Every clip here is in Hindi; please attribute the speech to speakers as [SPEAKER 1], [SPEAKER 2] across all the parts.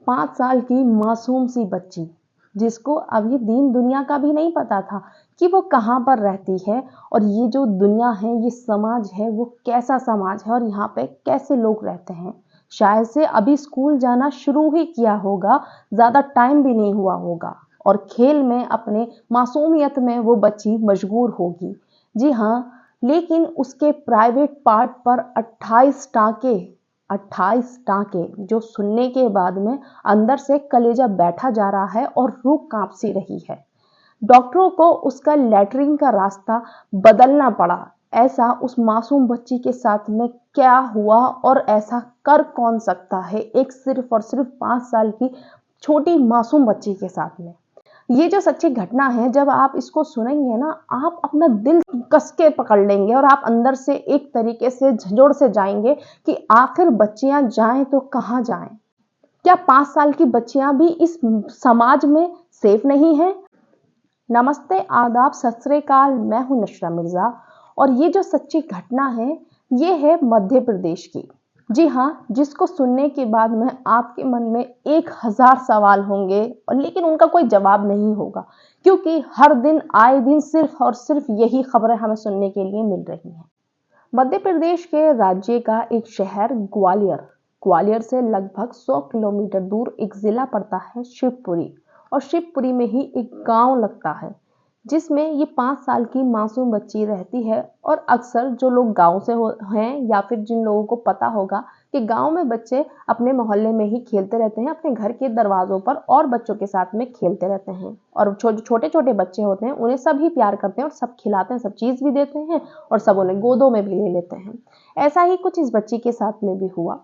[SPEAKER 1] 5 साल की मासूम सी बच्ची, जिसको अभी दीन दुनिया का भी नहीं पता था कि वो कहाँ पर रहती है और ये जो दुनिया है, ये समाज है, वो कैसा समाज है और यहाँ पे कैसे लोग रहते हैं। शायद से अभी स्कूल जाना शुरू ही किया होगा, ज़्यादा टाइम भी नहीं हुआ होगा और खेल में अपने मासूमियत में वो बच्ची मशगूल होगी। जी हाँ, लेकिन उसके प्राइवेट पार्ट पर 28 टाँके जो सुनने के बाद में अंदर से कलेजा बैठा जा रहा है और रूह काँप सी रही है। डॉक्टरों को उसका लैट्रिन का रास्ता बदलना पड़ा। ऐसा उस मासूम बच्ची के साथ में क्या हुआ और ऐसा कर कौन सकता है एक सिर्फ और सिर्फ 5 साल की छोटी मासूम बच्ची के साथ में। ये जो सच्ची घटना है, जब आप इसको सुनेंगे ना, आप अपना दिल कस के पकड़ लेंगे और आप अंदर से एक तरीके से झंझोड़ से जाएंगे कि आखिर बच्चियां जाएं तो कहाँ जाएं। क्या 5 साल की बच्चियां भी इस समाज में सेफ नहीं है? नमस्ते, आदाब, सत श्री अकाल। मैं हूं नशरा मिर्जा और ये जो सच्ची घटना है, ये है मध्य प्रदेश की। जी हाँ, जिसको सुनने के बाद में आपके मन में 1000 सवाल होंगे और लेकिन उनका कोई जवाब नहीं होगा, क्योंकि हर दिन आए दिन सिर्फ और सिर्फ यही खबरें हमें सुनने के लिए मिल रही हैं। मध्य प्रदेश के राज्य का एक शहर ग्वालियर से लगभग 100 किलोमीटर दूर एक जिला पड़ता है शिवपुरी, और शिवपुरी में ही एक गांव लगता है जिसमें ये 5 साल की मासूम बच्ची रहती है। और अक्सर जो लोग गांव से हैं या फिर जिन लोगों को पता होगा कि गांव में बच्चे अपने मोहल्ले में ही खेलते रहते हैं, अपने घर के दरवाजों पर और बच्चों के साथ में खेलते रहते हैं और छोटे छोटे बच्चे होते हैं उन्हें सभी प्यार करते हैं और सब खिलाते हैं, सब चीज़ भी देते हैं और सब उन्हें गोदों में भी ले लेते हैं। ऐसा ही कुछ इस बच्ची के साथ में भी हुआ।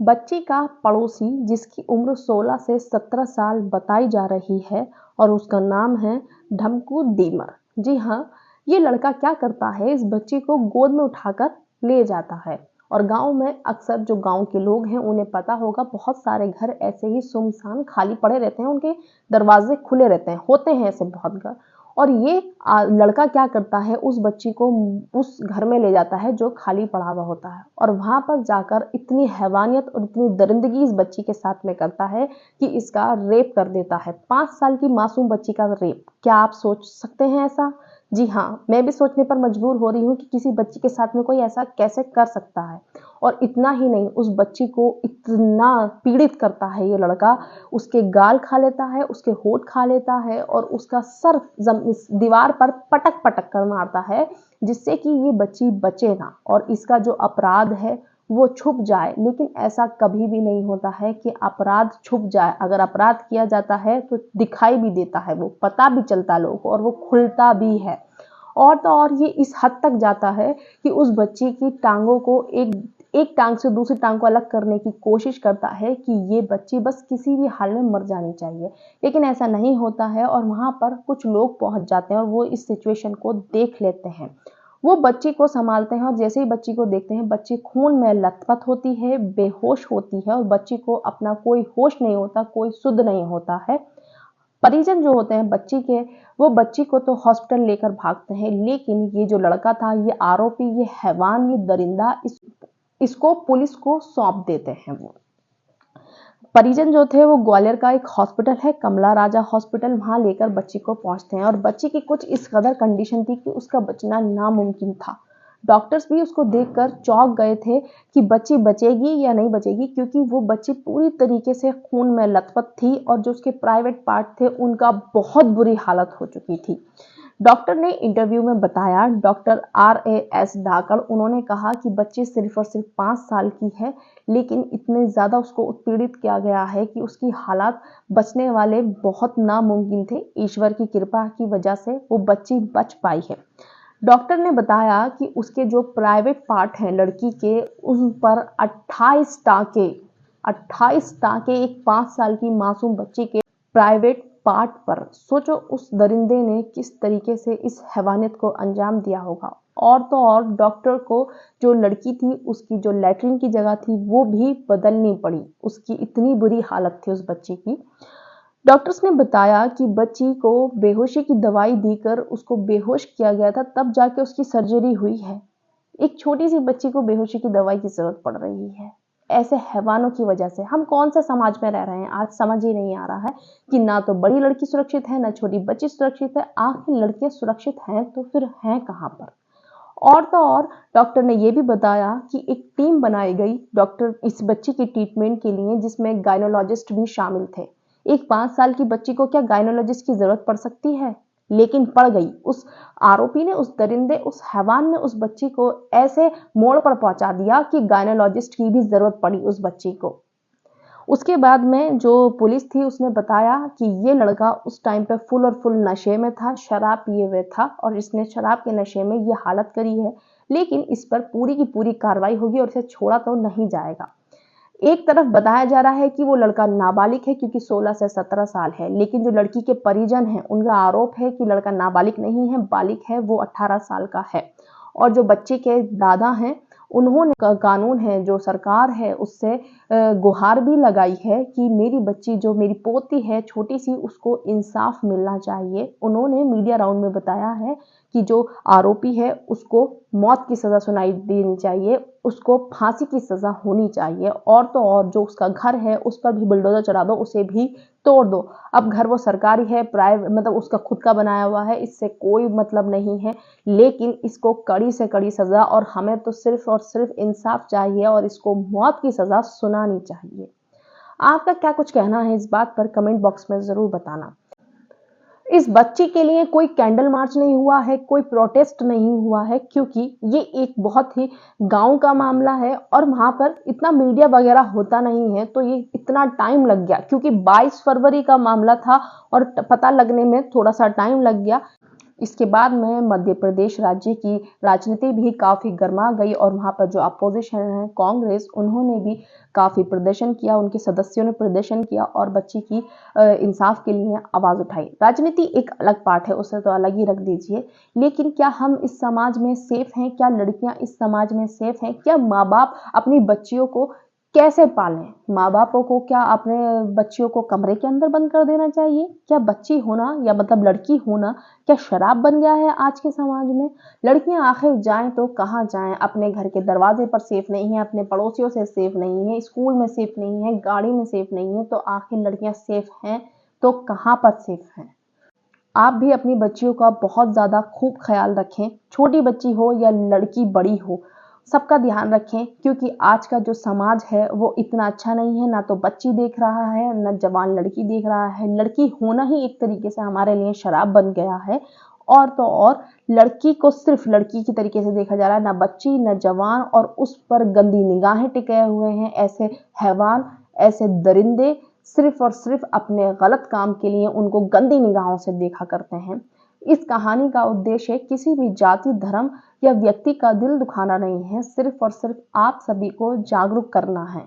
[SPEAKER 1] बच्ची का पड़ोसी, जिसकी उम्र 16 से 17 साल बताई जा रही है और उसका नाम है ढमकू दीमर। जी हाँ, ये लड़का क्या करता है, इस बच्ची को गोद में उठाकर ले जाता है। और गांव में अक्सर जो गांव के लोग हैं उन्हें पता होगा, बहुत सारे घर ऐसे ही सुनसान खाली पड़े रहते हैं, उनके दरवाजे खुले रहते हैं, होते हैं ऐसे बहुत घर। और ये लड़का क्या करता है, उस बच्ची को उस घर में ले जाता है जो खाली पड़ा हुआ होता है और वहां पर जाकर इतनी हैवानियत और इतनी दरिंदगी इस बच्ची के साथ में करता है कि इसका रेप कर देता है। 5 साल की मासूम बच्ची का रेप, क्या आप सोच सकते हैं ऐसा? जी हाँ, मैं भी सोचने पर मजबूर हो रही हूँ कि किसी बच्ची के साथ में कोई ऐसा कैसे कर सकता है। और इतना ही नहीं, उस बच्ची को इतना पीड़ित करता है ये लड़का, उसके गाल खा लेता है, उसके होठ खा लेता है और उसका सर दीवार पर पटक पटक कर मारता है, जिससे कि ये बच्ची बचे ना और इसका जो अपराध है वो छुप जाए। लेकिन ऐसा कभी भी नहीं होता है कि अपराध छुप जाए। अगर अपराध किया जाता है तो दिखाई भी देता है, वो पता भी चलता लोगों को और वो खुलता भी है। और तो और ये इस हद तक जाता है कि उस बच्ची की टांगों को एक एक टांग से दूसरी टांग को अलग करने की कोशिश करता है कि ये बच्ची बस किसी भी हाल में मर जानी चाहिए। लेकिन ऐसा नहीं होता है और वहां पर कुछ लोग पहुंच जाते हैं और वो इस सिचुएशन को देख लेते हैं। वो बच्ची को संभालते हैं और जैसे ही बच्ची को देखते हैं, बच्ची खून में लथपथ होती है, बेहोश होती है और बच्ची को अपना कोई होश नहीं होता, कोई सुध नहीं होता है। परिजन जो होते हैं बच्ची के, वो बच्ची को तो हॉस्पिटल लेकर भागते हैं, लेकिन ये जो लड़का था, ये आरोपी, ये हैवान, ये दरिंदा, इसको पुलिस को सौंप देते हैं। वो परिजन जो थे वो ग्वालियर का एक हॉस्पिटल है, कमला राजा हॉस्पिटल, वहां लेकर बच्ची को पहुंचते हैं और बच्ची की कुछ इस कदर कंडीशन थी कि उसका बचना नामुमकिन था। डॉक्टर्स भी उसको देखकर चौंक गए थे कि बच्ची बचेगी या नहीं बचेगी, क्योंकि वो बच्ची पूरी तरीके से खून में लथपथ थी और जो उसके प्राइवेट पार्ट थे उनका बहुत बुरी हालत हो चुकी थी। डॉक्टर ने इंटरव्यू में बताया, डॉक्टर RAS धाकड़, उन्होंने कहा कि बच्ची सिर्फ और सिर्फ 5 साल की है, लेकिन इतने ज़्यादा उसको उत्पीड़ित किया गया है कि उसकी हालात बचने वाले बहुत नामुमकिन थे। ईश्वर की कृपा की वजह से वो बच्ची बच पाई है। डॉक्टर ने बताया कि उसके जो प्राइवेट पार्ट हैं लड़की के, उन पर 28 टाँके एक 5 साल की मासूम बच्ची के प्राइवेट पार्ट पर। सोचो उस दरिंदे ने किस तरीके से इस हैवानियत को अंजाम दिया होगा। और तो और डॉक्टर को जो लड़की थी, उसकी जो लैट्रिन की जगह थी वो भी बदलनी पड़ी, उसकी इतनी बुरी हालत थी उस बच्ची की। डॉक्टर्स ने बताया कि बच्ची को बेहोशी की दवाई देकर उसको बेहोश किया गया था, तब जाके उसकी सर्जरी हुई है। एक छोटी सी बच्ची को बेहोशी की दवाई की जरूरत पड़ रही है। ऐसे हैवानों की वजह से। हम कौन से समाज में रह रहे हैं, आज समझ ही नहीं आ रहा है कि ना तो बड़ी लड़की सुरक्षित है, ना छोटी बच्ची सुरक्षित है। आखिर लड़कियां सुरक्षित हैं तो फिर हैं कहां पर। और तो और डॉक्टर ने यह भी बताया कि एक टीम बनाई गई डॉक्टर इस बच्ची की ट्रीटमेंट के लिए, जिसमें गायनोलॉजिस्ट भी शामिल थे। एक 5 साल की बच्ची को क्या गायनोलॉजिस्ट की जरूरत पड़ सकती है, लेकिन पड़ गई। उस आरोपी ने, उस दरिंदे, उस हैवान ने उस बच्ची को ऐसे मोड़ पर पहुंचा दिया कि गायनोलॉजिस्ट की भी जरूरत पड़ी उस बच्ची को। उसके बाद में जो पुलिस थी उसने बताया कि ये लड़का उस टाइम पे फुल और फुल नशे में था, शराब पिए हुए था और इसने शराब के नशे में ये हालत करी है। लेकिन इस पर पूरी की पूरी कार्रवाई होगी और इसे छोड़ा तो नहीं जाएगा। एक तरफ बताया जा रहा है कि वो लड़का नाबालिग है क्योंकि 16 से 17 साल है, लेकिन जो लड़की के परिजन हैं उनका आरोप है कि लड़का नाबालिग नहीं है, बालिग है, वो 18 साल का है। और जो बच्चे के दादा हैं उन्होंने कानून है, जो सरकार है, उससे गुहार भी लगाई है कि मेरी बच्ची, जो मेरी पोती है छोटी सी, उसको इंसाफ मिलना चाहिए। उन्होंने मीडिया राउंड में बताया है कि जो आरोपी है उसको मौत की सजा सुनाई देनी चाहिए, उसको फांसी की सजा होनी चाहिए। और तो और जो उसका घर है उस पर भी बुलडोजर चढ़ा दो, उसे भी तोड़ दो। अब घर वो सरकारी है, प्राइवेट मतलब उसका खुद का बनाया हुआ है, इससे कोई मतलब नहीं है, लेकिन इसको कड़ी से कड़ी सजा, और हमें तो सिर्फ और सिर्फ इंसाफ चाहिए और इसको मौत की सजा सुनानी चाहिए। आपका क्या कुछ कहना है इस बात पर, कमेंट बॉक्स में जरूर बताना। इस बच्ची के लिए कोई कैंडल मार्च नहीं हुआ है, कोई प्रोटेस्ट नहीं हुआ है, क्योंकि ये एक बहुत ही गांव का मामला है और वहां पर इतना मीडिया वगैरह होता नहीं है, तो ये इतना टाइम लग गया क्योंकि 22 फरवरी का मामला था और पता लगने में थोड़ा सा टाइम लग गया। इसके बाद में मध्य प्रदेश राज्य की राजनीति भी काफी गर्मा गई और वहां पर जो अपोजिशन है कांग्रेस, उन्होंने भी काफी प्रदर्शन किया, उनके सदस्यों ने प्रदर्शन किया और बच्ची की इंसाफ के लिए आवाज उठाई। राजनीति एक अलग पार्ट है, उसे तो अलग ही रख दीजिए, लेकिन क्या हम इस समाज में सेफ हैं? क्या लड़कियां इस समाज में सेफ हैं? क्या माँ बाप अपनी बच्चियों को कैसे पालें? माँ बापों को क्या अपने बच्चियों को कमरे के अंदर बंद कर देना चाहिए? क्या बच्ची होना या मतलब लड़की होना क्या शराब बन गया है आज के समाज में? लड़कियां आखिर जाएं तो कहाँ जाएं? अपने घर के दरवाजे पर सेफ नहीं है, अपने पड़ोसियों से सेफ नहीं है, स्कूल में सेफ नहीं है, गाड़ी में सेफ नहीं है, तो आखिर लड़कियां सेफ हैं तो कहाँ पर सेफ हैं? आप भी अपनी बच्चियों का बहुत ज्यादा खूब ख्याल रखें, छोटी बच्ची हो या लड़की बड़ी हो, सबका ध्यान रखें, क्योंकि आज का जो समाज है वो इतना अच्छा नहीं है। ना तो बच्ची देख रहा है, ना जवान लड़की देख रहा है। लड़की होना ही एक तरीके से हमारे लिए शराब बन गया है। और तो और लड़की को सिर्फ लड़की की तरीके से देखा जा रहा है, ना बच्ची ना जवान, और उस पर गंदी निगाहें टिके हुए हैं। ऐसे हैवान, ऐसे दरिंदे सिर्फ और सिर्फ अपने गलत काम के लिए उनको गंदी निगाहों से देखा करते हैं। इस कहानी का उद्देश्य किसी भी जाति, धर्म या व्यक्ति का दिल दुखाना नहीं है, सिर्फ और सिर्फ आप सभी को जागरूक करना है।